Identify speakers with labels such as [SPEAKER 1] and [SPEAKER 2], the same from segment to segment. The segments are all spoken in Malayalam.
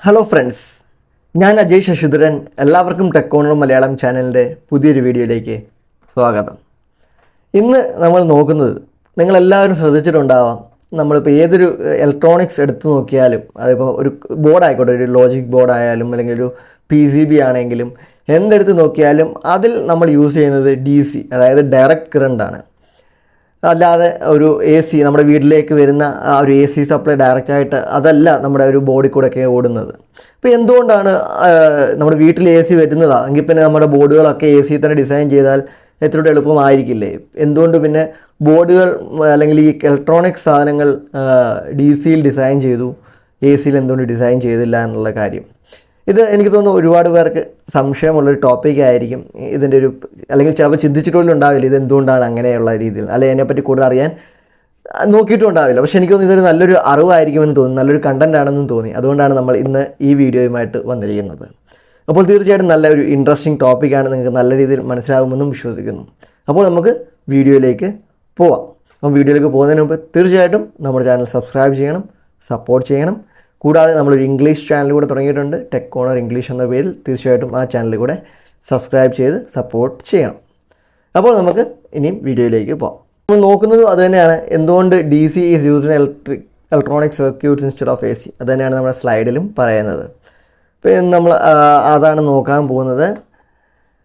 [SPEAKER 1] ഹലോ ഫ്രണ്ട്സ്, ഞാൻ അജയ് ശശിധരൻ. എല്ലാവർക്കും ടെക് കോർണർ മലയാളം ചാനലിൻ്റെ പുതിയൊരു വീഡിയോയിലേക്ക് സ്വാഗതം. ഇന്ന് നമ്മൾ നോക്കുന്നത്, നിങ്ങളെല്ലാവരും ശ്രദ്ധിച്ചിട്ടുണ്ടാവാം, നമ്മളിപ്പോൾ ഏതൊരു ഇലക്ട്രോണിക്സ് എടുത്തു നോക്കിയാലും, അതിപ്പോൾ ഒരു ബോർഡായിക്കോട്ടെ, ഒരു ലോജിക് ബോർഡായാലും അല്ലെങ്കിൽ ഒരു PCB ആണെങ്കിലും എന്തെടുത്ത് നോക്കിയാലും അതിൽ നമ്മൾ യൂസ് ചെയ്യുന്നത് DC, അതായത് ഡയറക്റ്റ് കറണ്ടാണ്. അല്ലാതെ ഒരു AC, നമ്മുടെ വീട്ടിലേക്ക് വരുന്ന ആ ഒരു AC സപ്ലൈ ഡയറക്റ്റായിട്ട് അതല്ല നമ്മുടെ ഒരു ബോർഡിൽ കൂടെയൊക്കെ ഓടുന്നത്. അപ്പോൾ എന്തുകൊണ്ടാണ് നമ്മുടെ വീട്ടിൽ AC വരുന്നതാണ് എങ്കിൽ പിന്നെ നമ്മുടെ ബോർഡുകളൊക്കെ AC തന്നെ ഡിസൈൻ ചെയ്താൽ എത്രയോടെ എളുപ്പമായിരിക്കില്ലേ? എന്തുകൊണ്ട് പിന്നെ ബോർഡുകൾ അല്ലെങ്കിൽ ഈ ഇലക്ട്രോണിക്സ് സാധനങ്ങൾ DCയിൽ ഡിസൈൻ ചെയ്തു, ACയിൽ എന്തുകൊണ്ട് ഡിസൈൻ ചെയ്തില്ല എന്നുള്ള കാര്യം, ഇത് എനിക്ക് തോന്നുന്നു ഒരുപാട് പേർക്ക് സംശയമുള്ളൊരു ടോപ്പിക്കായിരിക്കും. ഇതിൻ്റെ ഒരു അല്ലെങ്കിൽ ചിലപ്പോൾ ചിന്തിച്ചിട്ടുപോലും ഉണ്ടാവില്ല ഇത് എന്തുകൊണ്ടാണ് അങ്ങനെയുള്ള രീതിയിൽ, അല്ലെങ്കിൽ അതിനെപ്പറ്റി കൂടുതൽ അറിയാൻ നോക്കിയിട്ടും ഉണ്ടാവില്ല. പക്ഷേ എനിക്ക് തോന്നുന്നു ഇതൊരു നല്ലൊരു അറിവായിരിക്കുമെന്ന് തോന്നി, നല്ലൊരു കണ്ടൻ്റ് ആണെന്നും തോന്നി. അതുകൊണ്ടാണ് നമ്മൾ ഇന്ന് ഈ വീഡിയോയുമായിട്ട് വന്നിരിക്കുന്നത്. അപ്പോൾ തീർച്ചയായിട്ടും നല്ലൊരു ഇൻട്രസ്റ്റിംഗ് ടോപ്പിക്കാണ്, നിങ്ങൾക്ക് നല്ല രീതിയിൽ മനസ്സിലാകുമെന്നും വിശ്വസിക്കുന്നു. അപ്പോൾ നമുക്ക് വീഡിയോയിലേക്ക് പോവാം. അപ്പോൾ വീഡിയോയിലേക്ക് പോകുന്നതിന് മുമ്പ് തീർച്ചയായിട്ടും നമ്മുടെ ചാനൽ സബ്സ്ക്രൈബ് ചെയ്യണം, സപ്പോർട്ട് ചെയ്യണം. കൂടാതെ നമ്മളൊരു ഇംഗ്ലീഷ് ചാനൽ കൂടെ തുടങ്ങിയിട്ടുണ്ട്, ടെക് കോർണർ ഇംഗ്ലീഷ് എന്ന പേരിൽ. തീർച്ചയായിട്ടും ആ ചാനൽ കൂടെ സബ്സ്ക്രൈബ് ചെയ്ത് സപ്പോർട്ട് ചെയ്യണം. അപ്പോൾ നമുക്ക് ഇനിയും വീഡിയോയിലേക്ക് പോകാം. നമ്മൾ നോക്കുന്നത് അത് തന്നെയാണ്, എന്തുകൊണ്ട് DC is used in electronic circuits instead of AC. അത് തന്നെയാണ് നമ്മുടെ സ്ലൈഡിലും പറയുന്നത്. അപ്പോൾ നമ്മൾ അതാണ് നോക്കാൻ പോകുന്നത്.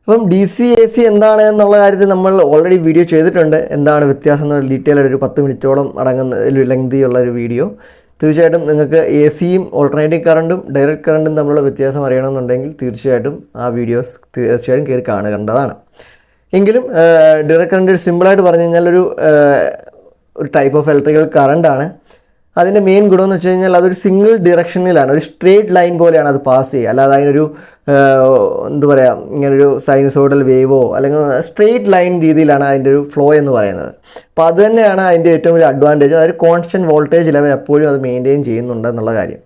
[SPEAKER 1] അപ്പം DC AC എന്താണ് എന്നുള്ള കാര്യത്തിൽ നമ്മൾ ഓൾറെഡി വീഡിയോ ചെയ്തിട്ടുണ്ട്. എന്താണ് വ്യത്യാസം എന്നുള്ള ഡീറ്റെയിൽ ഒരു 10 മിനിറ്റോളം അടങ്ങുന്ന ഒരു ലെങ്തിയുള്ള ഒരു വീഡിയോ. തീർച്ചയായിട്ടും നിങ്ങൾക്ക് ACയും ഓൾട്ടർനേറ്റിംഗ് കറണ്ടും ഡയറക്റ്റ് കറണ്ടും തമ്മിലുള്ള വ്യത്യാസം അറിയണമെന്നുണ്ടെങ്കിൽ തീർച്ചയായിട്ടും ആ വീഡിയോസ് തീർച്ചയായും കയറി കാണേണ്ടതാണ്. എങ്കിലും ഡയറക്റ്റ് കറണ്ട് സിമ്പിളായിട്ട് പറഞ്ഞു കഴിഞ്ഞാൽ ഒരു ടൈപ്പ് ഓഫ് ഇലക്ട്രിക്കൽ കറണ്ടാണ്. അതിൻ്റെ മെയിൻ ഗുണമെന്ന് വെച്ച് കഴിഞ്ഞാൽ അതൊരു സിംഗിൾ ഡിറക്ഷനിലാണ്, ഒരു സ്ട്രേറ്റ് ലൈൻ പോലെയാണ് അത് പാസ് ചെയ്യുക. അല്ലാതെ അതിനൊരു എന്താ പറയുക, ഇങ്ങനൊരു സൈനസോയിഡൽ വേവോ അല്ലെങ്കിൽ സ്ട്രേറ്റ് ലൈൻ രീതിയിലാണ് അതിൻ്റെ ഒരു ഫ്ലോ എന്ന് പറയുന്നത്. അപ്പോൾ അത് തന്നെയാണ് അതിൻ്റെ ഏറ്റവും വലിയ അഡ്വാൻറ്റേജ്. അതായത് കോൺസ്റ്റൻറ്റ് വോൾട്ടേജ് ലെവൽ എപ്പോഴും അത് മെയിൻറ്റെയിൻ ചെയ്യുന്നുണ്ട് എന്നുള്ള കാര്യം.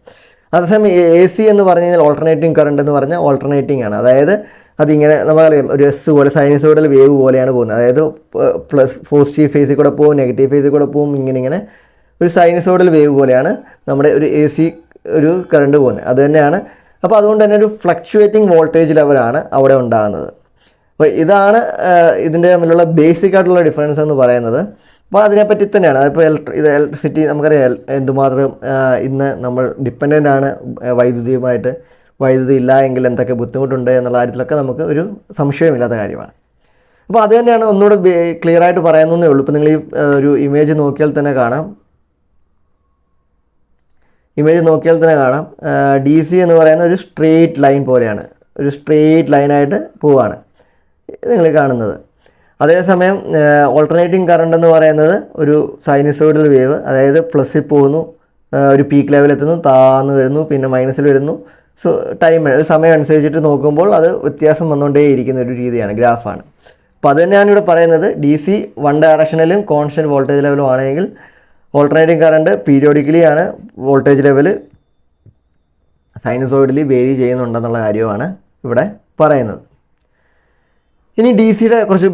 [SPEAKER 1] അതേസമയം AC എന്ന് പറഞ്ഞു കഴിഞ്ഞാൽ ഓൾട്ടർനേറ്റിംഗ് കറണ്ട് എന്ന് പറഞ്ഞാൽ ഓൾട്ടർനേറ്റിംഗ് ആണ്. അതായത് അതിങ്ങനെ നമുക്കറിയാം ഒരു പോലെ സൈനസോയിഡൽ വേവ് പോലെയാണ് പോകുന്നത്. അതായത് പ്ലസ് പോസിറ്റീവ് ഫേസിൽ കൂടെ പോകും, നെഗറ്റീവ് ഫേസിൽ കൂടെ പോകും, ഇങ്ങനെ ഒരു സൈനസോയിഡൽ വേവ് പോലെയാണ് നമ്മുടെ ഒരു AC ഒരു കറണ്ട് പോകുന്നത്. അത് തന്നെയാണ്. അപ്പോൾ അതുകൊണ്ട് തന്നെ ഒരു ഫ്ലക്ച്വേറ്റിംഗ് വോൾട്ടേജ് ലെവലാണ് അവിടെ ഉണ്ടാകുന്നത്. അപ്പോൾ ഇതാണ് ഇതിൻ്റെ തമ്മിലുള്ള ബേസിക് ആയിട്ടുള്ള ഡിഫറൻസ് എന്ന് പറയുന്നത്. അപ്പോൾ അതിനെപ്പറ്റി തന്നെയാണ്. അതിപ്പോൾ ഇലക്ട്രിസിറ്റി നമുക്കറിയാം എന്തുമാത്രം ഇന്ന് നമ്മൾ ഡിപ്പെൻഡൻ്റ് ആണ് വൈദ്യുതിയുമായിട്ട്. വൈദ്യുതി ഇല്ല എങ്കിൽ എന്തൊക്കെ ബുദ്ധിമുട്ടുണ്ട് എന്നുള്ള കാര്യത്തിലൊക്കെ നമുക്ക് ഒരു സംശയമില്ലാത്ത കാര്യമാണ്. അപ്പോൾ അത് തന്നെയാണ് ഒന്നുകൂടെ ക്ലിയർ ആയിട്ട് പറയുന്നതേ ഉള്ളൂ. ഇപ്പോൾ നിങ്ങൾ ഈ ഒരു ഇമേജ് നോക്കിയാൽ തന്നെ കാണാം, DC എന്ന് പറയുന്ന ഒരു സ്ട്രെയിറ്റ് ലൈൻ പോലെയാണ്, ഒരു സ്ട്രെയിറ്റ് ലൈനായിട്ട് പോവാണ് നിങ്ങൾ കാണുന്നത്. അതേസമയം ഓൾട്ടർനേറ്റിംഗ് കറണ്ട് എന്ന് പറയുന്നത് ഒരു സൈനസോയിഡൽ വേവ്, അതായത് പ്ലസ്സിൽ പോകുന്നു, ഒരു പീക്ക് ലെവലെത്തുന്നു, താഴ്ന്നു വരുന്നു, പിന്നെ മൈനസിൽ വരുന്നു. സോ സമയം അനുസരിച്ചിട്ട് നോക്കുമ്പോൾ അത് വ്യത്യാസം വന്നുകൊണ്ടേയിരിക്കുന്ന ഒരു രീതിയാണ്, ഗ്രാഫാണ്. അപ്പോൾ അത് തന്നെയാണ് ഇവിടെ പറയുന്നത്. DC വൺ ഡയറക്ഷനിലും കോൺസ്റ്റൻറ്റ് വോൾട്ടേജ് ലെവലും ആണെങ്കിൽ ഓൾട്ടർനേറ്റിംഗ് കറണ്ട് പീരിയോഡിക്കലി ആണ് വോൾട്ടേജ് ലെവൽ സൈനസോയിഡലി വേരി ചെയ്യുന്നുണ്ടെന്നുള്ള കാര്യമാണ് ഇവിടെ പറയുന്നത്. ഇനി DCയുടെ കുറച്ച്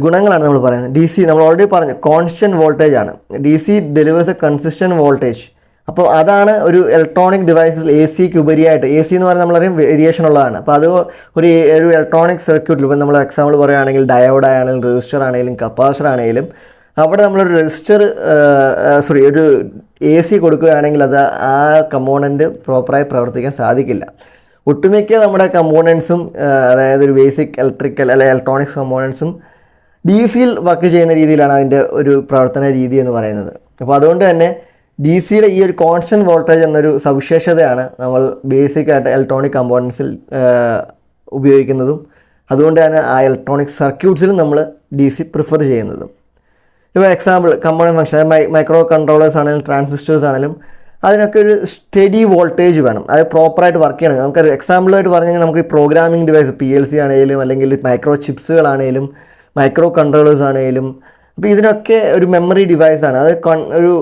[SPEAKER 1] ഗുണങ്ങളാണ് നമ്മൾ പറയുന്നത്. DC നമ്മൾ ഓൾറെഡി പറഞ്ഞു കോൺസ്റ്റൻറ്റ് വോൾട്ടേജ് ആണ്. DC delivers A consistent voltage. അപ്പോൾ അതാണ് ഒരു ഇലക്ട്രോണിക് ഡിവൈസസിൽ ACക്ക് ഉപരിയായിട്ട്, AC എന്ന് പറഞ്ഞാൽ നമ്മളറിയാം വേരിയേഷൻ ഉള്ളതാണ്. അപ്പോൾ അത് ഒരു ഇലക്ട്രോണിക് സർക്യൂട്ടിൽ ഇപ്പോൾ നമ്മൾ എക്സാമ്പിൾ പറയുകയാണെങ്കിൽ ഡയോഡ് ആണെങ്കിലും റെസിസ്റ്റർ ആണെങ്കിലും കപ്പാസിറ്റർ ആണെങ്കിലും അവിടെ നമ്മളൊരു ഒരു AC കൊടുക്കുകയാണെങ്കിൽ അത് ആ കമ്പോണൻറ്റ് പ്രോപ്പറായി പ്രവർത്തിക്കാൻ സാധിക്കില്ല. ഒട്ടുമിക്ക നമ്മുടെ കമ്പോണൻസും, അതായത് ഒരു ബേസിക് ഇലക്ട്രിക്കൽ അല്ലെങ്കിൽ ഇലക്ട്രോണിക്സ് കമ്പോണൻസും DCയിൽ വർക്ക് ചെയ്യുന്ന രീതിയിലാണ് അതിൻ്റെ ഒരു പ്രവർത്തന രീതി എന്ന് പറയുന്നത്. അപ്പോൾ അതുകൊണ്ട് തന്നെ DCയുടെ ഈ ഒരു കോൺസ്റ്റൻറ്റ് വോൾട്ടേജ് എന്നൊരു സവിശേഷതയാണ് നമ്മൾ ബേസിക്കായിട്ട് ഇലക്ട്രോണിക് കമ്പോണൻസിൽ ഉപയോഗിക്കുന്നതും. അതുകൊണ്ട് തന്നെ ആ ഇലക്ട്രോണിക് സർക്യൂട്ട്സിലും നമ്മൾ DC പ്രിഫർ ചെയ്യുന്നതും. ഇപ്പോൾ example component function, micro controllers ആണെങ്കിലും ട്രാൻസിസ്റ്റേഴ്സ് ആണെങ്കിലും അതിനൊക്കെ ഒരു സ്റ്റഡി വോൾട്ടേജ് വേണം, അത് പ്രോപ്പറായിട്ട് വർക്ക് ചെയ്യണം. നമുക്ക് എക്സാമ്പിളായിട്ട് പറഞ്ഞു കഴിഞ്ഞാൽ നമുക്ക് ഈ പ്രോഗ്രാമിംഗ് ഡിവൈസ് PLC ആണെങ്കിലും അല്ലെങ്കിൽ മൈക്രോ ചിപ്സുകളാണെങ്കിലും മൈക്രോ കൺട്രോളേഴ്സ് ആണെങ്കിലും, അപ്പോൾ ഇതിനൊക്കെ ഒരു മെമ്മറി ഡിവൈസാണ്. അത് ഒരു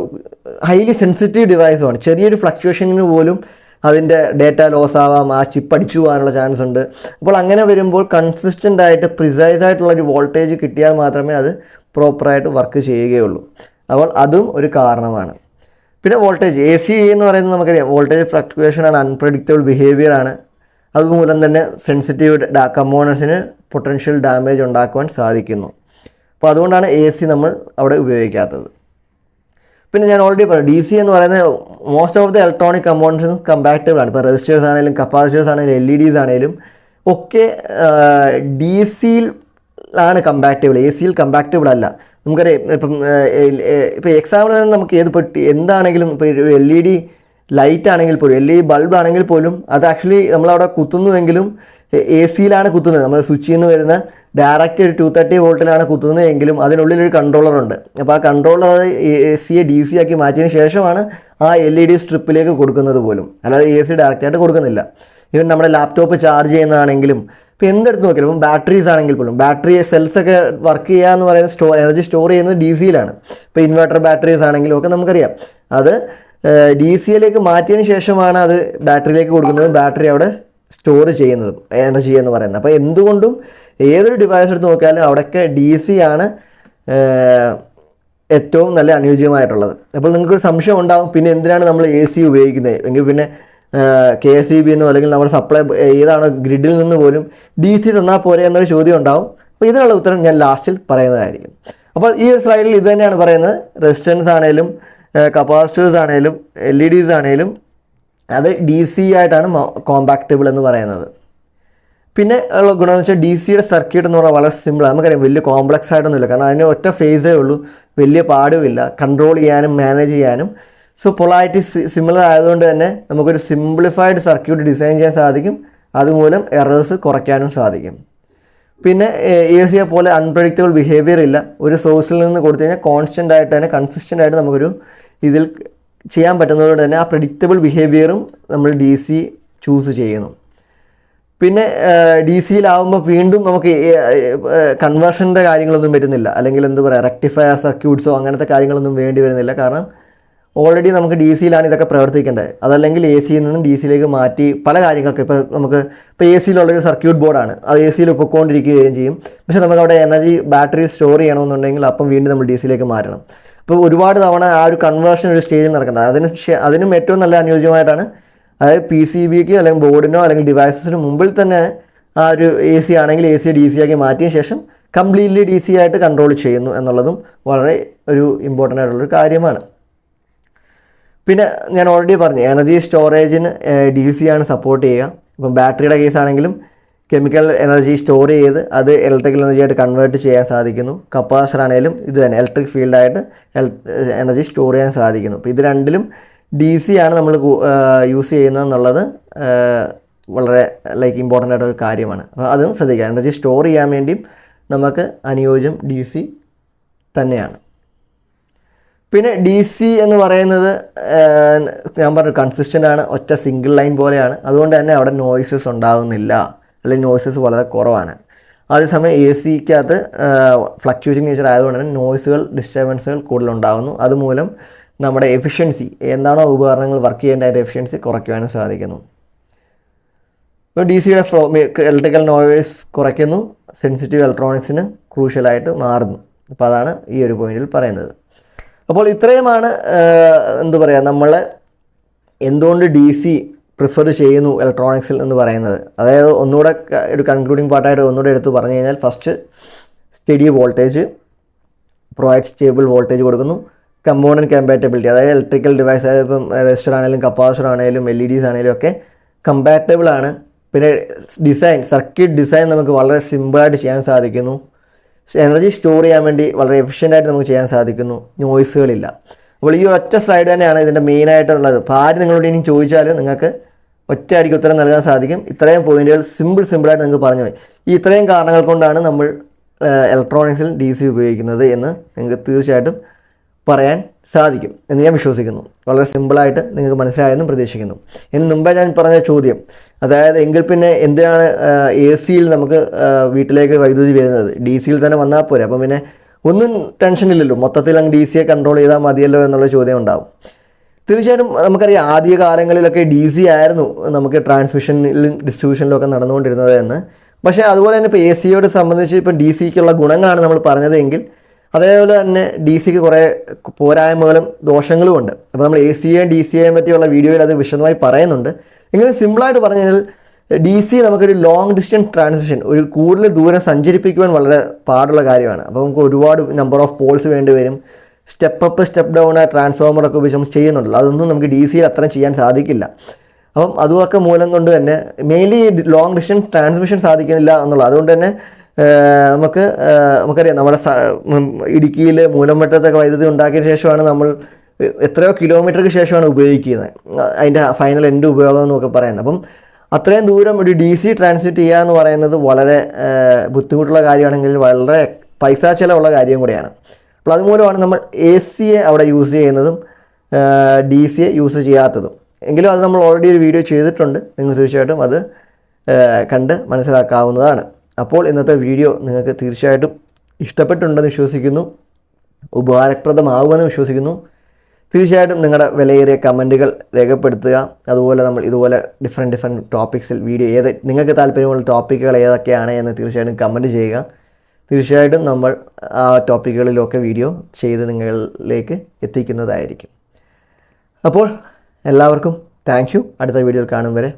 [SPEAKER 1] ഹൈലി സെൻസിറ്റീവ് ഡിവൈസുമാണ്. ചെറിയൊരു ഫ്ലക്ച്വേഷനിന് പോലും അതിൻ്റെ ഡേറ്റ ലോസ് ആവാം, ആ ചിപ്പ് അടിച്ചു പോകാനുള്ള ചാൻസ് ഉണ്ട്. അപ്പോൾ അങ്ങനെ വരുമ്പോൾ കൺസിസ്റ്റൻ്റ് ആയിട്ട് പ്രിസൈസ് ആയിട്ടുള്ളൊരു വോൾട്ടേജ് കിട്ടിയാൽ മാത്രമേ അത് പ്രോപ്പറായിട്ട് വർക്ക് ചെയ്യുകയുള്ളൂ. അപ്പോൾ അതും ഒരു കാരണമാണ്. പിന്നെ വോൾട്ടേജ് എ സി എന്ന് പറയുന്നത് നമുക്കറിയാം വോൾട്ടേജ് ഫ്ലക്ച്വേഷനാണ്, അൺപ്രഡിക്റ്റബിൾ ബിഹേവിയറാണ്. അതുമൂലം തന്നെ സെൻസിറ്റീവ് കമ്പോണൻസിന് പൊട്ടൻഷ്യൽ ഡാമേജ് ഉണ്ടാക്കുവാൻ സാധിക്കുന്നു. അപ്പോൾ അതുകൊണ്ടാണ് എ സി നമ്മൾ അവിടെ ഉപയോഗിക്കാത്തത്. പിന്നെ ഞാൻ ഓൾറെഡി പറഞ്ഞു ഡി സി എന്ന് പറയുന്നത് മോസ്റ്റ് ഓഫ് ദി ഇലക്ട്രോണിക് കമ്പോണൻസും കമ്പാക്റ്റബിൾ ആണ്. ഇപ്പോൾ റെസിസ്റ്റേഴ്സ് ആണെങ്കിലും കപ്പാസിറ്റേഴ്സ് ആണെങ്കിലും LED ആണെങ്കിലും ഒക്കെ ഡി സിയിലാണ് കമ്പാക്റ്റബിൾ, എ സിയിൽ കമ്പാക്റ്റബിൾ അല്ല. നമുക്കറിയാം ഇപ്പോൾ എക്സാമ്പിൾ നമുക്ക് എന്താണെങ്കിലും ഇപ്പോൾ ഒരു LED ലൈറ്റ് ആണെങ്കിൽ പോലും, LED ബൾബ് ആണെങ്കിൽ പോലും അത് ആക്ച്വലി നമ്മളവിടെ കുത്തുന്നുവെങ്കിലും എ സിയിലാണ് കുത്തുന്നത്. നമ്മൾ സ്വിച്ചിൽ നിന്ന് വരുന്ന ഡയറക്റ്റ് ഒരു 230 വോൾട്ടിലാണ് കുത്തുന്നതെങ്കിലും അതിനുള്ളിലൊരു കൺട്രോളറുണ്ട്. അപ്പോൾ ആ കൺട്രോളർ എ സിയെ ഡി സി ആക്കി മാറ്റിയതിന് ശേഷമാണ് ആ LED സ്ട്രിപ്പിലേക്ക് കൊടുക്കുന്നത് പോലും, അല്ലാതെ എ സി ഡയറക്റ്റായിട്ട് കൊടുക്കുന്നില്ല. ഈവൻ നമ്മുടെ ലാപ്ടോപ്പ് ചാർജ് ചെയ്യുന്നതാണെങ്കിലും ഇപ്പോൾ എന്തെടുത്ത് നോക്കിയാലും, ഇപ്പം ബാറ്ററീസ് ആണെങ്കിൽ പോലും ബാറ്ററി സെൽസൊക്കെ വർക്ക് ചെയ്യുക എന്ന് പറയുന്നത് എനർജി സ്റ്റോർ ചെയ്യുന്നത് ഡി സിയിലാണ്. ഇപ്പോൾ ഇൻവെർട്ടർ ബാറ്ററീസ് ആണെങ്കിലും ഒക്കെ നമുക്കറിയാം അത് ഡി സിയിലേക്ക് മാറ്റിയതിന് ശേഷമാണ് അത് ബാറ്ററിയിലേക്ക് കൊടുക്കുന്നതും ബാറ്ററി അവിടെ സ്റ്റോർ ചെയ്യുന്നതും എനർജി എന്ന് പറയുന്നത്. അപ്പോൾ എന്തുകൊണ്ടും ഏതൊരു ഡിവൈസ് എടുത്ത് നോക്കിയാലും അവിടെയൊക്കെ ഡി സി ആണ് ഏറ്റവും നല്ല അനുയോജ്യമായിട്ടുള്ളത്. അപ്പോൾ നിങ്ങൾക്കൊരു സംശയം ഉണ്ടാകും, പിന്നെ എന്തിനാണ് നമ്മൾ എ സി ഉപയോഗിക്കുന്നത് എങ്കിൽ പിന്നെ KSEB എന്നോ അല്ലെങ്കിൽ നമ്മുടെ സപ്ലൈ ഏതാണോ ഗ്രിഡിൽ നിന്ന് പോലും ഡി സി തന്നാൽ പോരെ എന്നൊരു ചോദ്യം ഉണ്ടാവും. അപ്പോൾ ഇതിനുള്ള ഉത്തരം ഞാൻ ലാസ്റ്റിൽ പറയുന്നതായിരിക്കും. അപ്പോൾ ഈ ഒരു സ്ലൈഡിൽ ഇത് തന്നെയാണ് പറയുന്നത്. റെസിസ്റ്റൻസ് ആണെങ്കിലും കപ്പാസിറ്റേഴ്സ് ആണെങ്കിലും LEDs ആണെങ്കിലും അത് ഡി സി ആയിട്ടാണ് കോമ്പാക്റ്റബിൾ എന്ന് പറയുന്നത്. പിന്നെ ഉള്ള ഗുണമെന്ന് വെച്ചാൽ ഡി സിയുടെ സർക്യൂട്ട് എന്ന് പറഞ്ഞാൽ വളരെ സിമ്പിളാണ്. നമുക്കറിയാം വലിയ കോംപ്ലക്സ് ആയിട്ടൊന്നുമില്ല, കാരണം അതിന് ഒറ്റ ഫേസേ ഉള്ളൂ, വലിയ പാടുമില്ല കൺട്രോൾ ചെയ്യാനും മാനേജ് ചെയ്യാനും. സോ പൊളാരിറ്റി സിമിലർ ആയതുകൊണ്ട് തന്നെ നമുക്കൊരു സിംപ്ലിഫൈഡ് സർക്യൂട്ട് ഡിസൈൻ ചെയ്യാൻ സാധിക്കും. അതുമൂലം എറേഴ്സ് കുറയ്ക്കാനും സാധിക്കും. പിന്നെ എ സിയെ പോലെ അൺപ്രഡിക്റ്റബിൾ ബിഹേവിയർ ഇല്ല. ഒരു സോഴ്സിൽ നിന്ന് കൊടുത്തു കഴിഞ്ഞാൽ കോൺസ്റ്റൻ്റ് ആയിട്ട് തന്നെ കൺസിസ്റ്റൻ്റ് ആയിട്ട് നമുക്കൊരു ഇതിൽ ചെയ്യാൻ പറ്റുന്നതുകൊണ്ട് തന്നെ ആ പ്രെഡിക്റ്റബിൾ ബിഹേവിയറും നമ്മൾ ഡി സി ചൂസ് ചെയ്യുന്നു. പിന്നെ ഡി സിയിലാവുമ്പോൾ വീണ്ടും നമുക്ക് കൺവേർഷൻ്റെ കാര്യങ്ങളൊന്നും വരുന്നില്ല, അല്ലെങ്കിൽ എന്താ പറയുക റെക്ടിഫയർ സർക്യൂട്ട്സോ അങ്ങനത്തെ കാര്യങ്ങളൊന്നും വേണ്ടി വരുന്നില്ല. കാരണം ഓൾറെഡി നമുക്ക് ഡി സിയിലാണ് ഇതൊക്കെ പ്രവർത്തിക്കേണ്ടത്. അതല്ലെങ്കിൽ എ സിയിൽ നിന്നും ഡി സിയിലേക്ക് മാറ്റി പല കാര്യങ്ങൾക്ക് ഇപ്പോൾ എ സിയിലുള്ളൊരു സർക്യൂട്ട് ബോർഡാണ്, അത് എ സിയിൽ പൊയ്ക്കൊണ്ടിരിക്കുകയും ചെയ്യും. പക്ഷേ നമുക്കവിടെ എനർജി ബാറ്ററി സ്റ്റോർ ചെയ്യണമെന്നുണ്ടെങ്കിൽ അപ്പം വീണ്ടും നമ്മൾ ഡി സിയിലേക്ക് മാറ്റണം. അപ്പോൾ ഒരുപാട് തവണ ആ ഒരു കൺവേർഷൻ ഒരു സ്റ്റേജിൽ നടക്കേണ്ടത്. അതിനും ഏറ്റവും നല്ല അനുയോജ്യമായിട്ടാണ്, അതായത് PCBക്ക് അല്ലെങ്കിൽ ബോർഡിനോ അല്ലെങ്കിൽ ഡിവൈസസിന് മുമ്പിൽ തന്നെ ആ ഒരു എ സി ആണെങ്കിൽ എ സി ഡി സി ആക്കി മാറ്റിയ ശേഷം കംപ്ലീറ്റ്ലി ഡി സി ആയിട്ട് കൺട്രോൾ ചെയ്യുന്നു എന്നുള്ളതും വളരെ ഒരു ഇമ്പോർട്ടൻ്റ് ആയിട്ടുള്ളൊരു കാര്യമാണ്. പിന്നെ ഞാൻ ഓൾറെഡി പറഞ്ഞു എനർജി സ്റ്റോറേജിന് ഡി സി ആണ് സപ്പോർട്ട് ചെയ്യുക. ഇപ്പം ബാറ്ററിയുടെ കേസ് ആണെങ്കിലും കെമിക്കൽ എനർജി സ്റ്റോർ ചെയ്ത് അത് ഇലക്ട്രിക്കൽ എനർജി ആയിട്ട് കൺവേർട്ട് ചെയ്യാൻ സാധിക്കുന്നു. കപ്പാസിറ്റർ ആണെങ്കിലും ഇത് തന്നെ ഇലക്ട്രിക് ഫീൽഡായിട്ട് എനർജി സ്റ്റോർ ചെയ്യാൻ സാധിക്കുന്നു. അപ്പോൾ ഇത് രണ്ടിലും ഡി സി ആണ് നമ്മൾ യൂസ് ചെയ്യുന്നതെന്നുള്ളത് വളരെ ഇമ്പോർട്ടൻ്റ് ആയിട്ടൊരു കാര്യമാണ്. അപ്പോൾ അതും ശ്രദ്ധിക്കുക, എനർജി സ്റ്റോർ ചെയ്യാൻ വേണ്ടിയും നമുക്ക് അനുയോജ്യം ഡി സി തന്നെയാണ്. പിന്നെ ഡി സി എന്ന് പറയുന്നത് ഞാൻ പറഞ്ഞു കൺസിസ്റ്റൻ്റ് ആണ്, ഒറ്റ സിംഗിൾ ലൈൻ പോലെയാണ്. അതുകൊണ്ട് തന്നെ അവിടെ നോയ്സസ് ഉണ്ടാകുന്നില്ല, അല്ലെങ്കിൽ നോയ്സസ് വളരെ കുറവാണ്. അതേസമയം എ സിക്കകത്ത് ഫ്ലക്ച്വേറ്റിംഗ് നേച്ചർ ആയതുകൊണ്ട് തന്നെ നോയ്സുകൾ ഡിസ്റ്റർബൻസുകൾ കൂടുതലുണ്ടാകുന്നു. അതുമൂലം നമ്മുടെ എഫിഷ്യൻസി എന്താണോ ഉപകരണങ്ങൾ വർക്ക് ചെയ്യേണ്ട അതിൻ്റെ എഫിഷ്യൻസി കുറയ്ക്കുവാനും സാധിക്കുന്നു. ഇപ്പോൾ ഡി സിയുടെ ഇലക്ട്രിക്കൽ നോയ്സ് കുറയ്ക്കുന്നു, സെൻസിറ്റീവ് ഇലക്ട്രോണിക്സിന് ക്രൂഷ്യലായിട്ട് മാറുന്നു. അപ്പോൾ അതാണ് ഈ ഒരു പോയിന്റിൽ പറയുന്നത്. അപ്പോൾ ഇത്രയുമാണ് എന്താ പറയുക നമ്മൾ എന്തുകൊണ്ട് ഡി സി പ്രിഫർ ചെയ്യുന്നു ഇലക്ട്രോണിക്സിൽ എന്ന് പറയുന്നത്. അതായത് ഒന്നുകൂടെ ഒരു കൺക്ലൂഡിങ് പാർട്ടായിട്ട് ഒന്നുകൂടെ എടുത്ത് പറഞ്ഞു കഴിഞ്ഞാൽ, first study voltage, provide stable voltage കൊടുക്കുന്നു. കമ്പോണൻറ്റ് കമ്പാറ്റബിലിറ്റി, അതായത് ഇലക്ട്രിക്കൽ ഡിവൈസ്, അതായത് ഇപ്പം റെസിസ്റ്റർ ആണെങ്കിലും കപ്പാസിറ്റർ ആണെങ്കിലും LEDs ആണെങ്കിലും ഒക്കെ കമ്പാറ്റബിൾ ആണ്. പിന്നെ ഡിസൈൻ, സർക്യൂട്ട് ഡിസൈൻ നമുക്ക് വളരെ സിമ്പിളായിട്ട് ചെയ്യാൻ സാധിക്കുന്നു. എനർജി സ്റ്റോർ ചെയ്യാൻ വേണ്ടി വളരെ എഫിഷ്യൻ്റായിട്ട് നമുക്ക് ചെയ്യാൻ സാധിക്കുന്നു. നോയ്സുകളില്ല. അപ്പോൾ ഈ ഒറ്റ സ്ലൈഡ് തന്നെയാണ് ഇതിൻ്റെ മെയിനായിട്ടുള്ളത്. അപ്പോൾ ആര് നിങ്ങളോട് ഇനി ചോദിച്ചാൽ നിങ്ങൾക്ക് ഒറ്റയടിക്ക് ഉത്തരം നൽകാൻ സാധിക്കും. ഇത്രയും പോയിന്റുകൾ സിമ്പിളായിട്ട് നിങ്ങൾക്ക് പറഞ്ഞു പോയി. ഈ ഇത്രയും കാരണങ്ങൾ കൊണ്ടാണ് നമ്മൾ ഇലക്ട്രോണിക്സിൽ ഡി സി ഉപയോഗിക്കുന്നത് എന്ന് നിങ്ങൾക്ക് തീർച്ചയായിട്ടും പറയാൻ സാധിക്കും എന്ന് ഞാൻ വിശ്വസിക്കുന്നു. വളരെ സിമ്പിളായിട്ട് നിങ്ങൾക്ക് മനസ്സിലായെന്നും പ്രതീക്ഷിക്കുന്നു. ഇതിന് മുമ്പേ ഞാൻ പറഞ്ഞ ചോദ്യം, അതായത് എങ്കിൽ പിന്നെ എന്തിനാണ് എ സിയിൽ നമുക്ക് വീട്ടിലേക്ക് വൈദ്യുതി വരുന്നത്, ഡി സിയിൽ തന്നെ വന്നാൽ പോരെ, അപ്പം പിന്നെ ഒന്നും ടെൻഷൻ ഇല്ലല്ലോ, മൊത്തത്തിൽ അങ്ങ് ഡി സിയെ കൺട്രോൾ ചെയ്താൽ മതിയല്ലോ എന്നുള്ള ചോദ്യം ഉണ്ടാവും. തീർച്ചയായിട്ടും നമുക്കറിയാം ആദ്യ കാലങ്ങളിലൊക്കെ ഡി സി ആയിരുന്നു നമുക്ക് ട്രാൻസ്മിഷനിലും ഡിസ്ട്രിബ്യൂഷനിലും ഒക്കെ നടന്നുകൊണ്ടിരുന്നത് എന്ന്. പക്ഷേ അതുപോലെ തന്നെ ഇപ്പോൾ എ സിയോട് സംബന്ധിച്ച് ഇപ്പോൾ ഡി സിക്കുള്ള ഗുണങ്ങളാണ് നമ്മൾ പറഞ്ഞത് എങ്കിൽ അതേപോലെ തന്നെ ഡി സിക്ക് കുറേ പോരായ്മകളും ദോഷങ്ങളും ഉണ്ട്. അപ്പോൾ നമ്മൾ എ സി എയും ഡി സി എയും പറ്റിയുള്ള വീഡിയോയിൽ അത് വിശദമായി പറയുന്നുണ്ട്. എങ്കിലും സിമ്പിളായിട്ട് പറഞ്ഞു കഴിഞ്ഞാൽ ഡി സി നമുക്കൊരു ലോങ് ഡിസ്റ്റൻസ് ട്രാൻസ്മിഷൻ, ഒരു കൂടുതൽ ദൂരം സഞ്ചരിപ്പിക്കുവാൻ വളരെ പാടുള്ള കാര്യമാണ്. അപ്പോൾ നമുക്ക് ഒരുപാട് നമ്പർ ഓഫ് പോൾസ് വേണ്ടി വരും. സ്റ്റെപ്പ് അപ്പ് സ്റ്റെപ്പ് ഡൗൺ ട്രാൻസ്ഫോമറൊക്കെ ഉപയോഗിച്ച് നമ്മൾ ചെയ്യുന്നുണ്ടല്ലോ. അതൊന്നും നമുക്ക് ഡി സിയിൽ അത്രയും ചെയ്യാൻ സാധിക്കില്ല. അപ്പം അതുമൊക്കെ മൂലം കൊണ്ട് തന്നെ മെയിൻലി ലോങ് ഡിസ്റ്റൻസ് ട്രാൻസ്മിഷൻ സാധിക്കുന്നില്ല എന്നുള്ളത്. അതുകൊണ്ട് തന്നെ നമുക്കറിയാം നമ്മുടെ ഇടുക്കിയിൽ മൂലമറ്റത്തൊക്കെ വൈദ്യുതി ഉണ്ടാക്കിയ ശേഷമാണ് നമ്മൾ എത്രയോ കിലോമീറ്റർക്ക് ശേഷമാണ് ഉപയോഗിക്കുന്നത്, അതിൻ്റെ ഫൈനൽ എൻഡ് ഉപയോഗം എന്നൊക്കെ പറയുന്നത്. അപ്പം അത്രയും ദൂരം ഒരു ഡി സി ട്രാൻസ്മിറ്റ് ചെയ്യുക എന്ന് പറയുന്നത് വളരെ ബുദ്ധിമുട്ടുള്ള കാര്യമാണെങ്കിൽ വളരെ പൈസ ചിലവുള്ള കാര്യം കൂടിയാണ്. അപ്പോൾ അതുമൂലമാണ് നമ്മൾ എ സിയെ അവിടെ യൂസ് ചെയ്യുന്നതും ഡി സിയെ യൂസ് ചെയ്യാത്തതും. എങ്കിലും അത് നമ്മൾ ഓൾറെഡി ഒരു വീഡിയോ ചെയ്തിട്ടുണ്ട്, നിങ്ങൾ തീർച്ചയായിട്ടും അത് കണ്ട് മനസ്സിലാക്കാവുന്നതാണ്. അപ്പോൾ ഇന്നത്തെ വീഡിയോ നിങ്ങൾക്ക് തീർച്ചയായിട്ടും ഇഷ്ടപ്പെട്ടുണ്ടെന്ന് വിശ്വസിക്കുന്നു, ഉപകാരപ്രദമാകുമെന്ന് വിശ്വസിക്കുന്നു. തീർച്ചയായിട്ടും നിങ്ങളുടെ വിലയേറിയ കമൻറ്റുകൾ രേഖപ്പെടുത്തുക. അതുപോലെ നമ്മൾ ഇതുപോലെ ഡിഫറെൻറ്റ് ടോപ്പിക്സിൽ വീഡിയോ നിങ്ങൾക്ക് താല്പര്യമുള്ള ടോപ്പിക്കുകൾ ഏതൊക്കെയാണ് എന്ന് തീർച്ചയായിട്ടും കമൻറ്റ് ചെയ്യുക. തീർച്ചയായിട്ടും നമ്മൾ ആ ടോപ്പിക്കുകളിലൊക്കെ വീഡിയോ ചെയ്ത് നിങ്ങളിലേക്ക് എത്തിക്കുന്നതായിരിക്കും. അപ്പോൾ എല്ലാവർക്കും താങ്ക് യു. അടുത്ത വീഡിയോയിൽ കാണും വരെ